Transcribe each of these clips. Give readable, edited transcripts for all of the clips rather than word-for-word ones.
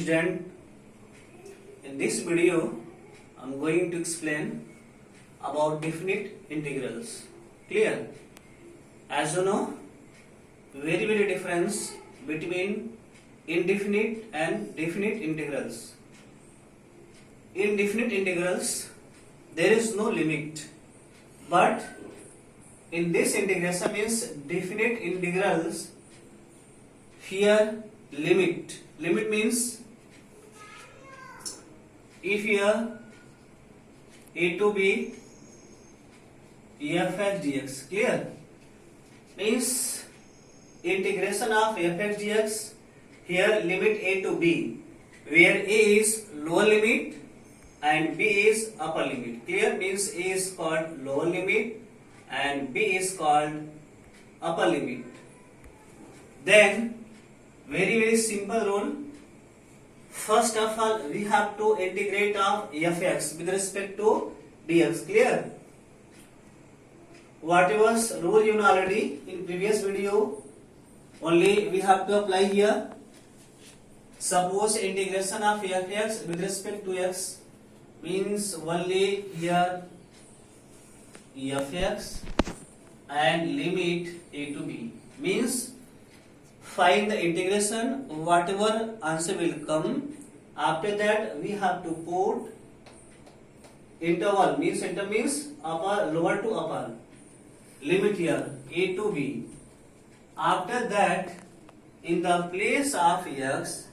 student, in this video I am going to explain about definite integrals. Clear? As you know, very difference between indefinite and definite integrals. In definite integrals there is no limit, but in this integration means definite integrals, here limit means if here a to b fx dx, clear, means integration of fx dx, here limit a to b, where a is lower limit and b is upper limit. Clear? Means a is called lower limit and b is called upper limit. Then very simple rule. First of all, we have to integrate of fx with respect to dx. Clear? Whatever rule you know already in previous video, only we have to apply here. Suppose integration of fx with respect to x means only here fx and limit a to b, means find the integration, whatever answer will come. After that we have to put interval, means upper, lower to upper, limit here a to b. After that, in the place of x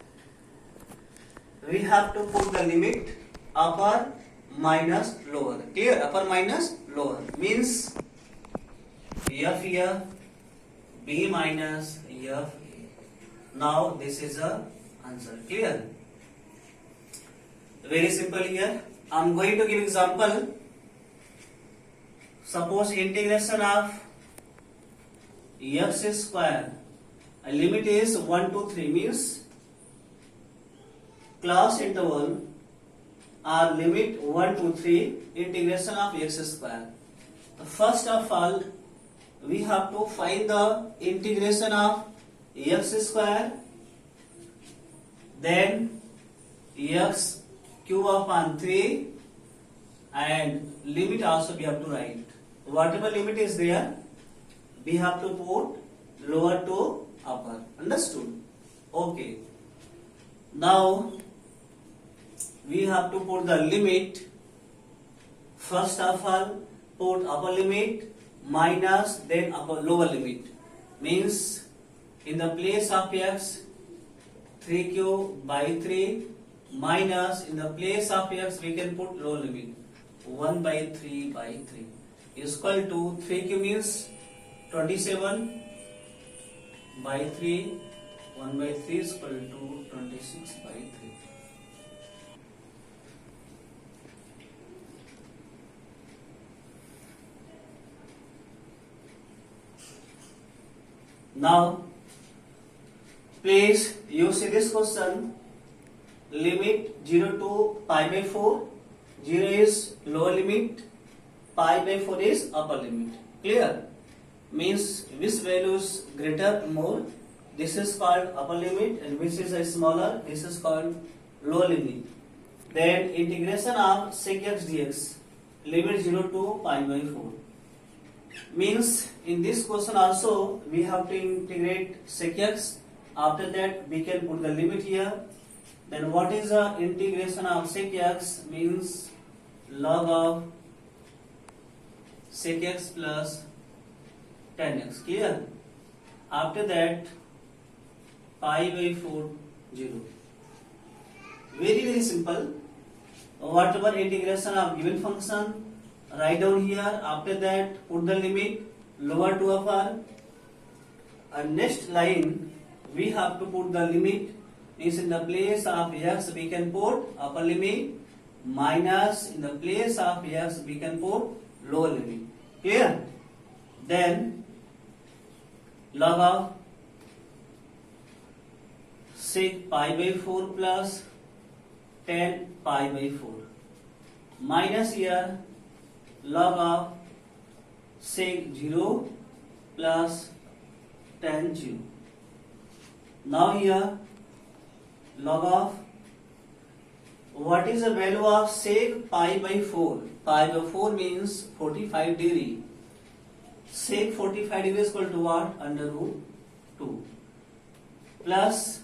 we have to put the limit upper minus lower. Clear? Upper minus lower means f here, b minus f. Now this is the answer. Clear? Very simple here. I am going to give example. Suppose integration of x square, limit is 1 to 3, means class interval or limit 1 to 3 integration of x square. First of all, we have to find the integration of x square, then x cube upon 3, and limit also we have to write. Whatever limit is there, we have to put lower to upper. Understood? Okay. Now we have to put the limit. First of all, put upper limit minus then upper lower limit, means in the place of x 3 cube by 3 minus in the place of x we can put lower limit 1 by 3 by 3 is equal to 3 cube means 27 by 3, 1 by 3 is equal to 26 by 3. Now please you see this question, limit 0 to pi by 4, 0 is lower limit, pi by 4 is upper limit. Clear? Means which value is greater, more, this is called upper limit, and which is a smaller, this is called lower limit. Then integration of sec x dx, limit 0 to pi by 4, means in this question also we have to integrate sec x. After that we can put the limit here. Then what is the integration of sec x, means log of sec x plus tan x. Clear? After that pi by 4, 0. Very simple. Whatever integration of given function, write down here. After that put the limit lower to upper, and next line we have to put the limit, means in the place of x we can put upper limit minus in the place of x we can put lower limit. Clear? Then log of sec pi by 4 plus tan pi by 4 minus here log of sec 0 plus tan 0. Now here log of what is the value of sec pi by 4? Pi by 4 means 45 degree. Sec 45 degree is equal to what? Under root 2. Plus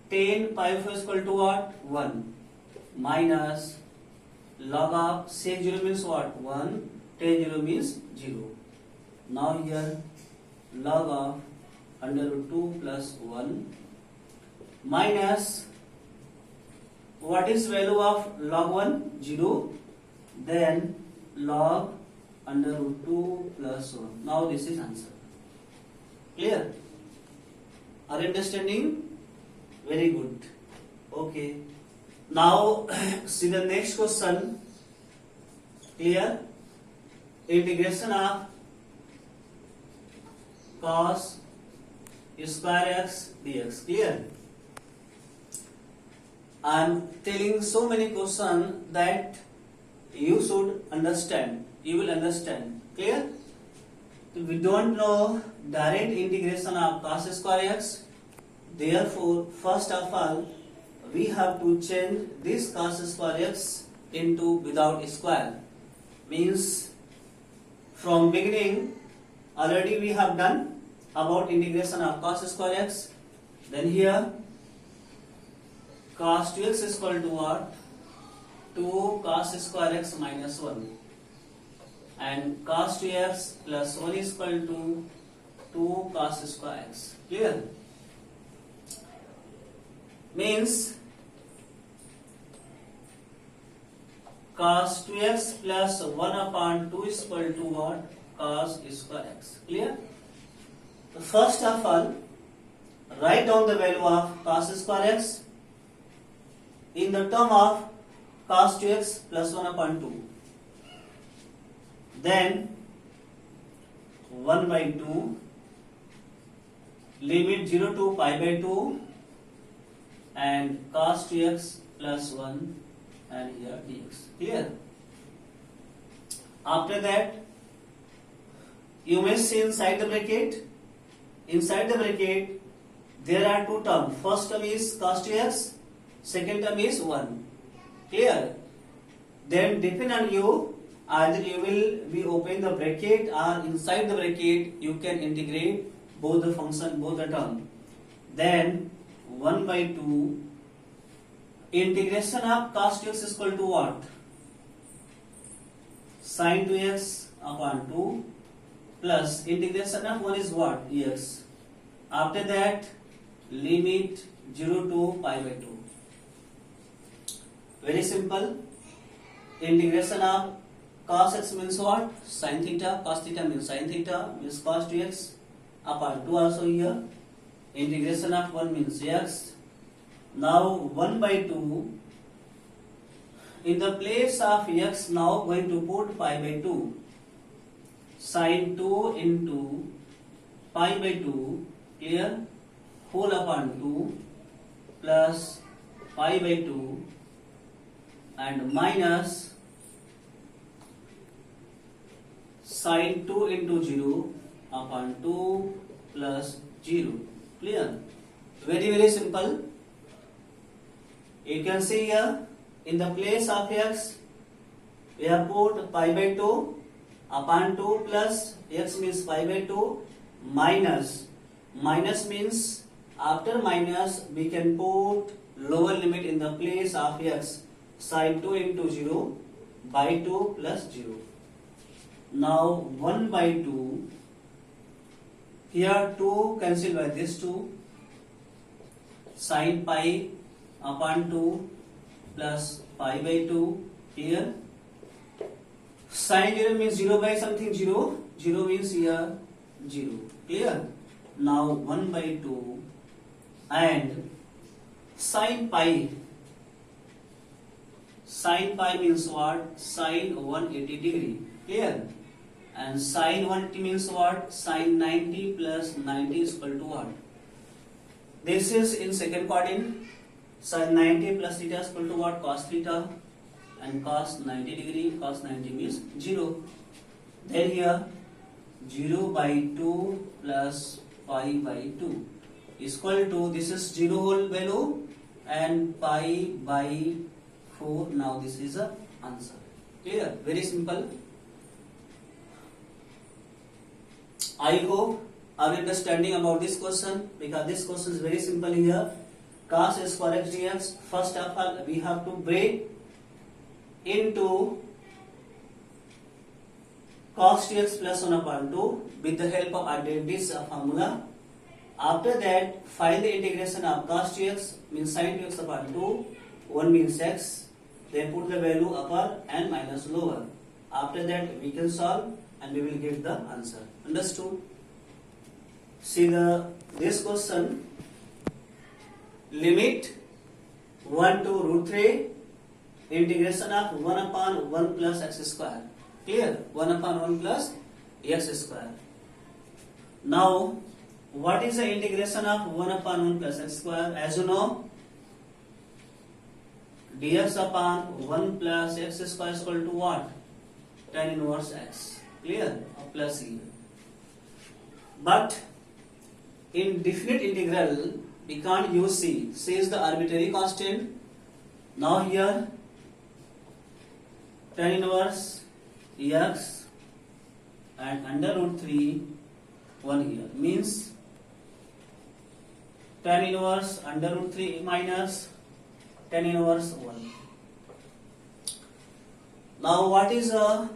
tan pi by 4 is equal to what? 1. Minus log of sec 0 means what? 1. Tan 0 means 0. Now here log of under root 2 plus 1 minus what is value of log 1? 0. Then log under root 2 plus 1. Now this is answer. Clear? Are you understanding? Very good. Okay. Now see the next question. Clear? Integration of cos square x dx. Clear? I am telling so many questions that you should understand. You will understand. Clear? We don't know direct integration of cos square x. Therefore, first of all, we have to change this cos square x into without square. Means from beginning already we have done about integration of cos square x. Then here cos 2x is equal to what? 2 cos square x minus 1. And cos 2x plus 1 is equal to 2 cos square x. Clear? Means cos 2x plus 1 upon 2 is equal to what? Cos square x. Clear? So first of all, write down the value of cos square x in the term of cos 2x plus 1 upon 2. Then 1 by 2 limit 0 to pi by 2 and cos 2x plus 1 and here dx. Clear? After that you may see inside the bracket. Inside the bracket there are two terms. First term is cos 2x. Second term is 1. Clear? Then depend on you, either you will be open the bracket or inside the bracket you can integrate both the function, both the term. Then 1 by 2 integration of cos 2x is equal to what? Sin 2x upon 2 plus integration of 1 is what? X. After that limit 0 to pi by 2. Very simple. Integration of cos x means what? Sin theta. Cos theta means sin theta, means cos 2x upon 2 also here. Integration of 1 means x. Now 1 by 2 in the place of x now going to put pi by 2. Sin 2 into pi by 2, clear? Whole upon 2 plus pi by 2 and minus sin 2 into 0 upon 2 plus 0. Clear? Very simple. You can see here in the place of x we have put pi by 2 upon 2 plus x means pi by 2 minus means after minus we can put lower limit in the place of x, sin 2 into 0 by 2 plus 0. Now 1 by 2, here 2 cancel by this 2, sin pi upon 2 plus pi by 2 here. Sin 0 means 0 by something 0, 0 means here 0. Clear? Now 1 by 2 and sin pi. Sin pi means what? Sin 180 degree. Clear? And sin 180 means what? Sin 90 plus 90 is equal to what? This is in second quadrant. Sin 90 plus theta is equal to what? Cos theta. And cos 90 degree, cos 90 means 0. Then here 0 by 2 plus pi by 2 is equal to, this is 0 whole value and pi by 4. Now this is the answer. Clear? Very simple. I hope are you understanding about this question, because this question is very simple here. Cos square x dx. First of all, we have to break into cos dx plus 1 upon 2 with the help of identities formula. After that, find the integration of cos dx means sin 2x upon 2. 1 means x. Then put the value upper and minus lower. After that, we can solve and we will get the answer. Understood? See this question. Limit 1 to root 3 integration of 1 upon 1 plus x square. Clear? 1 upon 1 plus x square. Now, what is the integration of 1 upon 1 plus x square? As you know, dx upon 1 plus x square is equal to what? Tan inverse x. Clear? Or plus here. But in definite integral, we can't use c. C is the arbitrary constant. Now here, tan inverse x and under root 3, 1 here. Means tan inverse under root 3 minus tan inverse 1. Now what is the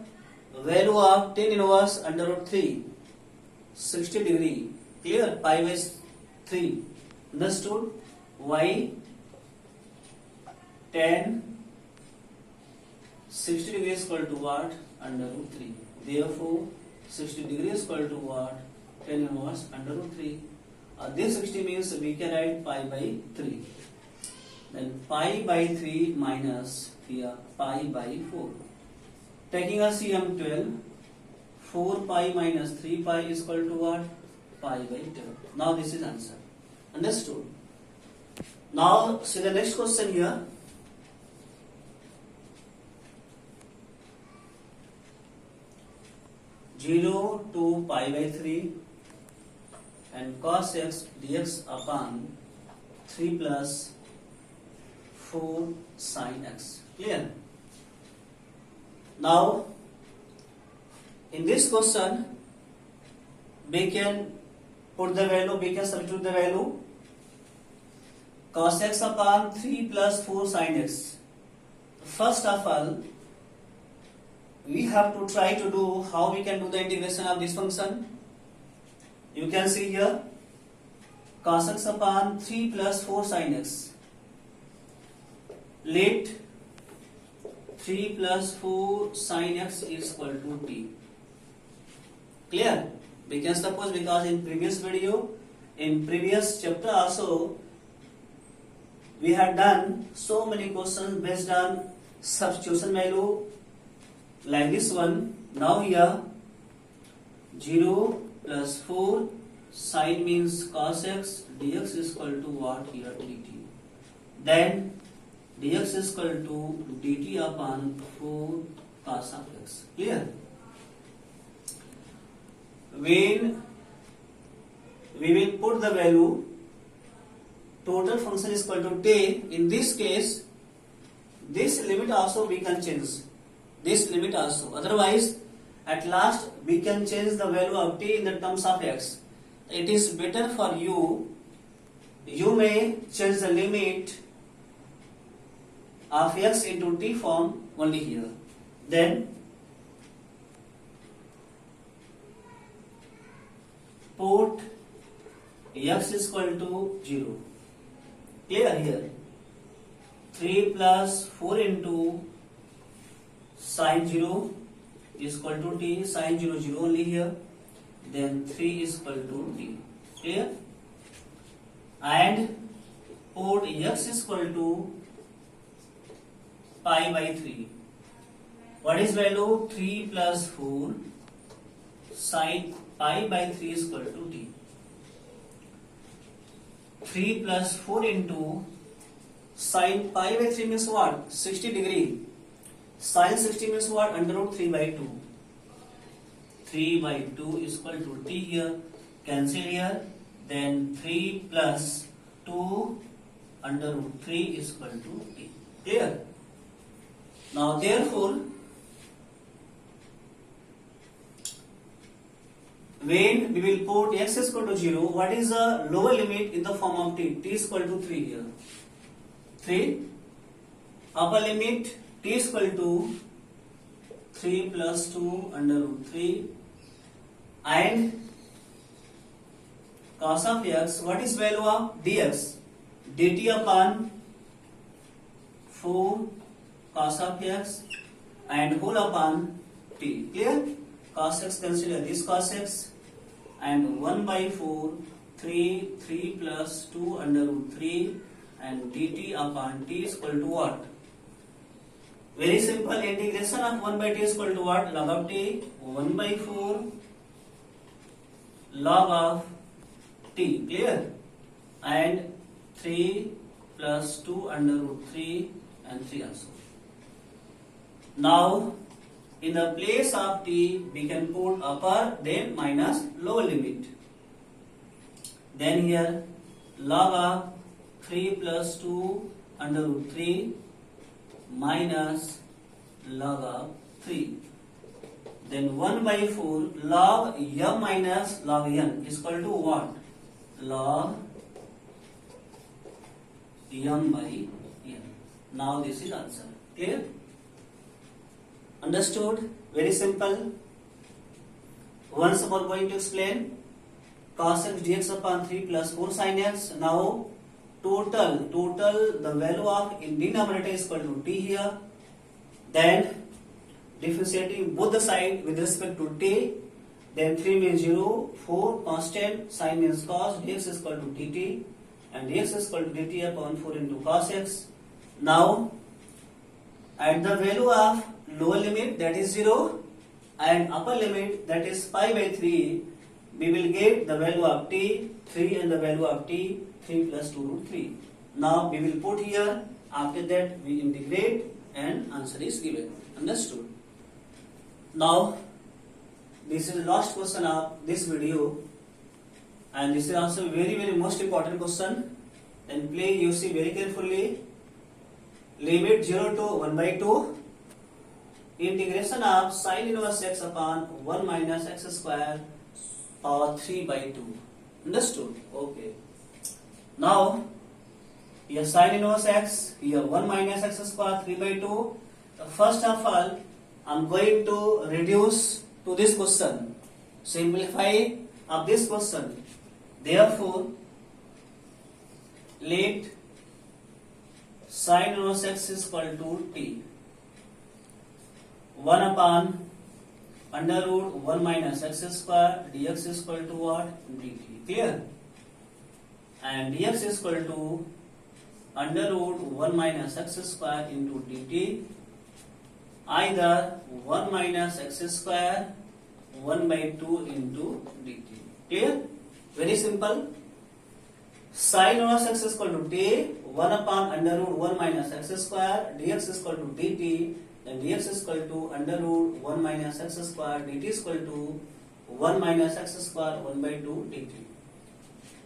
value of tan inverse under root 3? 60 degree. Clear? Pi by 3. Understood? Y tan 60 degree is equal to what? Under root 3. Therefore, 60 degree is equal to what? Tan inverse under root 3. This 60 means we can write pi by 3. Then pi by 3 minus here pi by 4. Taking a CM12, 4 pi minus 3 pi is equal to what? Pi by 12. Now this is answer. Understood? Now see the next question here. Zero to pi by 3 and cos x dx upon 3 plus 4 sin x. Clear? Now, in this question, we can put the value, we can substitute the value cos x upon 3 plus 4 sin x. First of all, we have to try to do how we can do the integration of this function. You can see here cos x upon 3 plus 4 sin x. Let 3 plus 4 sin x is equal to t. Clear? We can suppose, because in previous video, in previous chapter also, we had done so many questions based on substitution value like this one. Now here 0 plus 4 sin means cos x dx is equal to what here? Dt. Then dx is equal to dt upon 4 cos of x. Clear? When we will put the value total function is equal to t, in this case this limit also we can change. This limit also. Otherwise, at last we can change the value of t in the terms of x. It is better for you. You may change the limit of x into t form only here. Then put x is equal to 0. Clear here? 3 plus 4 into sin 0 is equal to t, sin 0 0 only here. Then 3 is equal to t. Clear? And put x is equal to pi by 3. What is value? 3 plus 4 sin pi by 3 is equal to t. 3 plus 4 into sin pi by 3 means what? 60 degree. Sin 60 means what? Under root 3 by 2. 3 by 2 is equal to t here. Cancel here. Then 3 plus 2 under root 3 is equal to t. Clear? Now therefore, when we will put x is equal to 0, what is the lower limit in the form of t? T is equal to 3 here. 3. Upper limit t is equal to 3 plus 2 under root 3. And cos of x, what is value of dx? dt upon 4 cos of x and whole upon t. Clear? Cos x, consider this cos x, and 1 by 4, 3 plus 2 under root 3, and dt upon t is equal to what? Very simple. Integration of 1 by t is equal to what? Log of t, 1 by 4 log of t. Clear? And 3 plus 2 under root 3 and 3 also. Now, in the place of t, we can put upper, then minus lower limit. Then here, log of 3 plus 2 under root 3 minus log of 3. Then 1 by 4 log m minus log n is equal to what? Log m by n. Now this is answer. Clear? Understood? Very simple. Once more going to explain. Cos x dx upon 3 plus 4 sin x. Now total the value of in denominator is equal to t here. Then differentiating both the side with respect to t. Then 3 means 0, 4 constant, sin means cos, dx is equal to dt, and dx is equal to dt upon 4 into cos x. Now at the value of lower limit, that is 0, and upper limit, that is pi by 3, we will get the value of t, 3, and the value of t, 3 plus 2 root 3. Now we will put here, after that we integrate and answer is given. Understood? Now this is the last question of this video, and this is also very most important question. Then please you see very carefully. Limit 0 to 1 by 2, integration of sin inverse x upon 1 minus x square power 3 by 2. Understood? Okay. Now here sin inverse x, here 1 minus x square 3 by 2. First of all, I am going to reduce to this question, simplify of this question. Therefore, let sin inverse x is equal to t, 1 upon under root 1 minus x square, dx is equal to what? Dt. Clear? And dx is equal to under root 1 minus x square into dt, either 1 minus x square 1 by 2 into dt. Clear? Very simple. Sin inverse x is equal to t, 1 upon under root 1 minus x square, dx is equal to dt, then dx is equal to under root 1 minus x square, dt is equal to 1 minus x square 1 by 2 dt.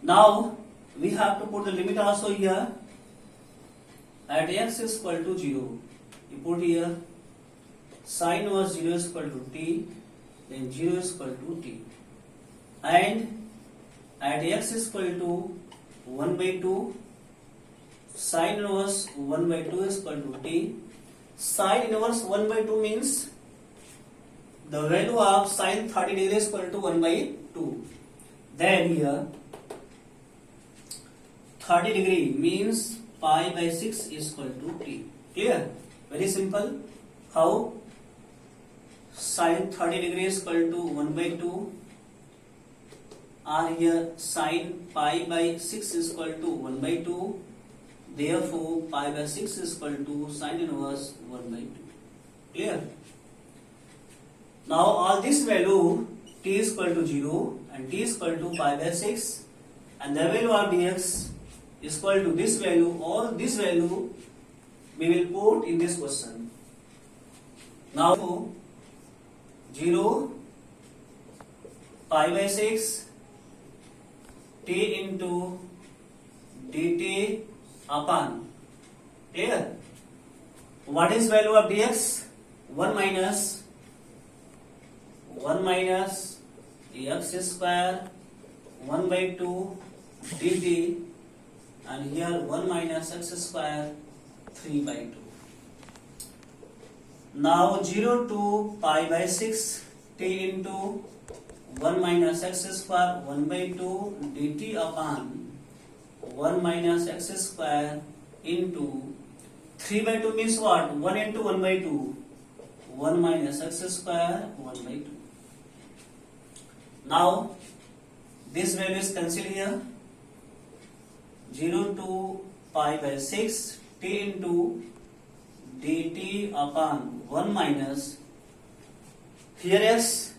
Now we have to put the limit also here. At x is equal to 0, you put here sin inverse 0 is equal to t, then 0 is equal to t. And at x is equal to 1 by 2, sin inverse 1 by 2 is equal to t. Sin inverse 1 by 2 means the value of sin 30 degree is equal to 1 by 2. Then here 30 degree means pi by 6 is equal to t. Clear? Very simple. How? Sin 30 degree is equal to 1 by 2, or here sin pi by 6 is equal to 1 by 2. Therefore, pi by 6 is equal to sin inverse 1 by 2. Clear? Now, all this value t is equal to 0 and t is equal to pi by 6, and the value of dx is equal to this value. All this value we will put in this question. Now 0 pi by 6 t into dt upon, clear, What is value of dx? 1 minus x square 1 by 2 dt, and here 1 minus x square 3 by 2. Now 0 to pi by 6 t into 1 minus x square 1 by 2 dt upon 1 minus x square into 3 by 2 means what? 1 into 1 by 2. 1 minus x square 1 by 2. Now this value is cancelled here. 0 to pi by 6 t into dt upon 1 minus here x,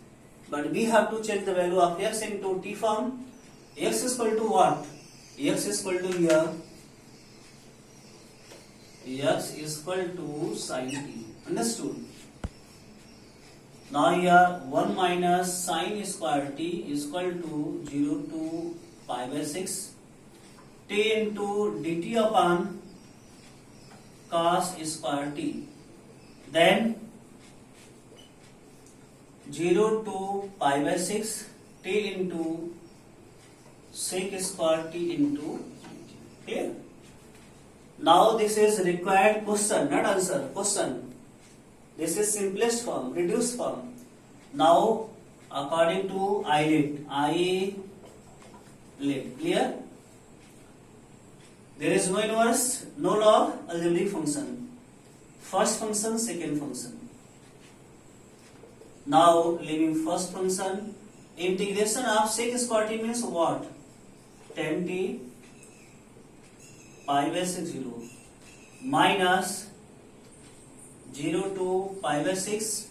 but we have to check the value of x into t form. X is equal to what? X is equal to here. X is equal to sin t. Understood? Now here 1 minus sin square t is equal to 0 to pi by 6 t into dt upon cos square t. Then 0 to pi by 6 t into sec square t into dt. Clear? Now this is required question, not answer. Question. This is simplest form, reduced form. Now according to I lit. Clear? There is no inverse, no log, algebraic function. First function, second function. Now leaving first function, integration of sec square t means what? Tan t pi by 6 0 minus 0 to pi by 6.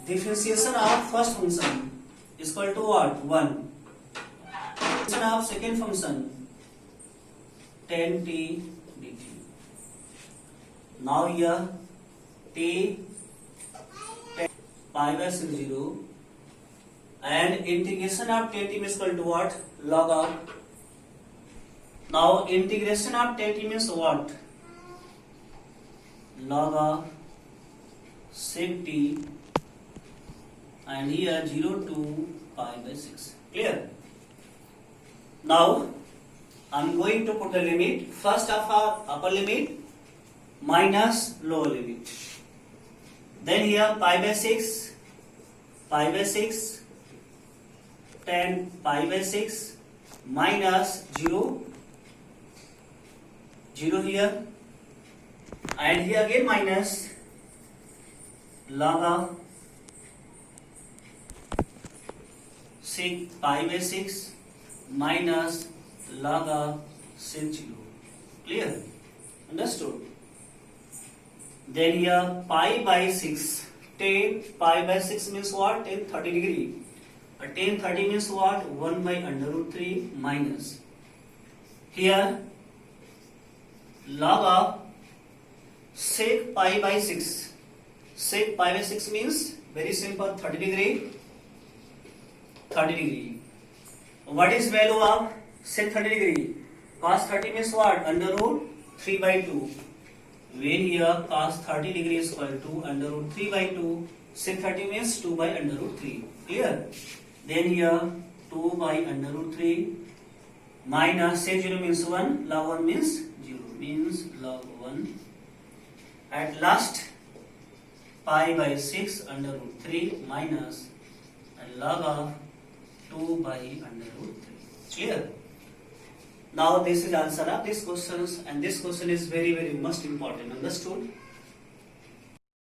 Differentiation of first function is equal to what? 1. Differentiation of second function tan t dt. Now here t pi by 6 0 and integration of tan t is equal to what? Log of. Now integration of tan t means what? Log of sec t, and here 0 to pi by 6. Clear? Now I am going to put the limit. First of our upper limit minus lower limit. Then here pi by 6 tan pi by 6 minus 0 here, and here again minus log of sec pi by 6 minus log of sec 0. Clear? Understood? Then here pi by 6, tan pi by 6 means what? Tan 30 degree. Tan 30 means what? 1 by under root 3 minus here log of sec pi by 6. Sec pi by 6 means very simple, 30 degree. What is value of sec 30 degree? Cos 30 means what? Under root 3 by 2. When here cos 30 degree is equal to under root 3 by 2, sec 30 means 2 by under root 3. Clear? Then here 2 by under root 3 minus sec 0 means 1, log 1 means 0, means log 1. At last pi by 6 under root 3 minus log of 2 by under root 3. Clear? Now this is answer of these questions, and this question is very very most important. Understood?